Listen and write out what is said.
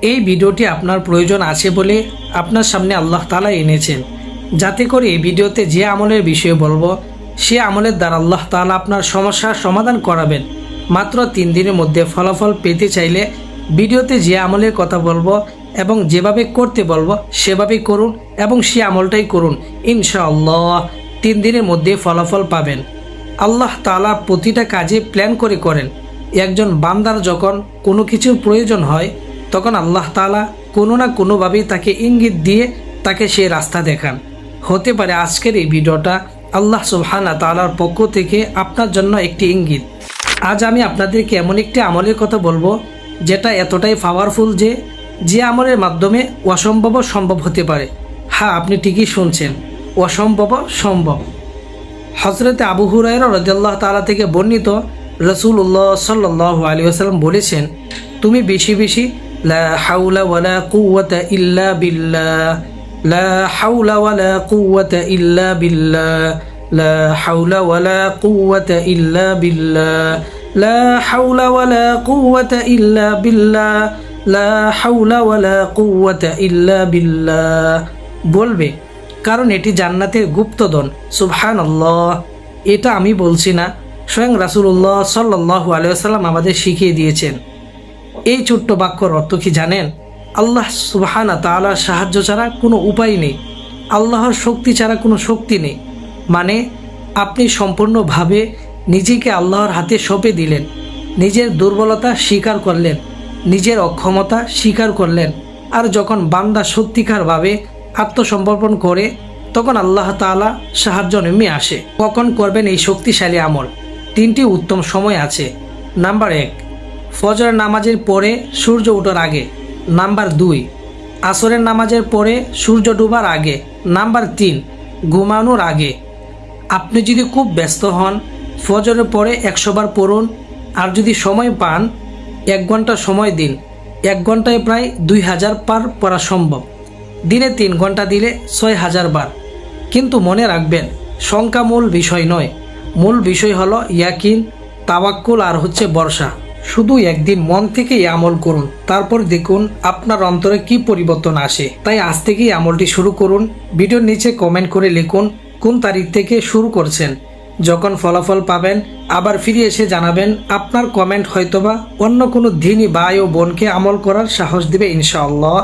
এই ভিডিওটি আপনার প্রয়োজন আছে বলে আপনার সামনে আল্লাহ তাআলা এনেছেন, যাতে করে এই ভিডিওতে যে আমলের বিষয়ে বলবো সে আমলের দ্বারা আল্লাহ তাআলা আপনার সমস্যার সমাধান করাবেন। মাত্র 3 দিনের মধ্যে ফলাফল পেতে চাইলে ভিডিওতে যে আমলের কথা বলবো এবং যেভাবে করতে বলবো সেভাবেই করুন এবং সে আমলটাই করুন। ইনশাআল্লাহ 3 দিনের মধ্যে ফলাফল পাবেন। আল্লাহ তাআলা প্রতিটা কাজে প্ল্যান করে করেন। একজন বান্দার যখন কোনো কিছুর প্রয়োজন হয় তখন আল্লাহ তাআলা কোনো না কোনোভাবেই তাকে ইঙ্গিত দিয়ে তাকে সেই রাস্তা দেখান। হতে পারে আজকের এই ভিডিওটা আল্লাহ সুবহানাহু ওয়া তাআলার পক্ষ থেকে আপনার জন্য একটি ইঙ্গিত। আজ আমি আপনাদেরকে এমন একটি আমলের কথা বলবো যেটা এতটাই পাওয়ারফুল যে আমলের মাধ্যমে অসম্ভব সম্ভব হতে পারে। হ্যাঁ, আপনি ঠিকই শুনছেন, অসম্ভব সম্ভব। হযরতে আবু হুরায়রা রাদিয়াল্লাহু তাআলা থেকে বর্ণিত, রাসূলুল্লাহ সাল্লাল্লাহু আলাইহি ওয়াসাল্লাম বলেছেন, তুমি বেশি বেশি লা হাওলা ওয়ালা কুওয়াতা ইল্লা বিল্লাহ, লা হাওলা ওয়ালা কুওয়াতা ইল্লা বিল্লাহ, লা হাওলা ওয়ালা কুওয়াতা ইল্লা বিল্লাহ, লা হাওলা ওয়ালা কুওয়াতা ইল্লা বিল্লাহ, লা হাওলা ওয়ালা কুওয়াতা ইল্লা বিল্লাহ বলবে, কারণ এটি জান্নাতের গুপ্তধন। সুবহানাল্লাহ। এটা আমি বলছি না, স্বয়ং রাসূলুল্লাহ সাল্লাল্লাহু আলাইহি ওয়াসাল্লাম আমাদের শিখিয়ে দিয়েছেন। এই ছোট্ট বাক্যর অর্থ কি জানেন? আল্লাহ সুবহানাহু ওয়া তাআলার সাহায্য ছাড়া কোনো উপায় নেই, আল্লাহর শক্তি ছাড়া কোনো শক্তি নেই। মানে আপনি সম্পূর্ণভাবে নিজেকে আল্লাহর হাতে সঁপে দিলেন, নিজের দুর্বলতা স্বীকার করলেন, নিজের অক্ষমতা স্বীকার করলেন। আর যখন বান্দা সত্যিকারভাবে আত্মসমর্পণ করে তখন আল্লাহ তাআলা সাহায্য নেমে আসে। কখন করবেন এই শক্তিশালী আমল? 3টি উত্তম সময় আছে। নাম্বার 1, ফজরের নামাজের পরে সূর্য ওঠার আগে। নাম্বার 2, আসরের নামাজের পরে সূর্য ডোবার আগে। নাম্বার 3, ঘুমানোর আগে। আপনি যদি খুব ব্যস্ত হন ফজরের পরে 100 বার পড়ুন, আর যদি সময় পান 1 ঘন্টা সময় দিন। 1 ঘন্টায় প্রায় 2000 বার পড়া সম্ভব। দিনে 3 ঘন্টা দিলে 6000 বার। কিন্তু মনে রাখবেন, সংখ্যা মূল বিষয় নয়, মূল বিষয় হলো ইয়াকিন, তাওয়াক্কুল আর হচ্ছে ভরসা। শুধু একদিন মন থেকে এই আমল করুন, তারপর দেখুন আপনার অন্তরে কি পরিবর্তন আসে। তাই আজ থেকেই আমলটি শুরু করুন। ভিডিওর নিচে কমেন্ট করে লিখুন কোন তারিখ থেকে শুরু করছেন। যখন ফলাফল পাবেন আবার ফিরে এসে জানাবেন। আপনার কমেন্ট হয়তোবা অন্য কোনো দিনই ভাই ও বোনকে আমল করার সাহস দিবে ইনশাআল্লাহ।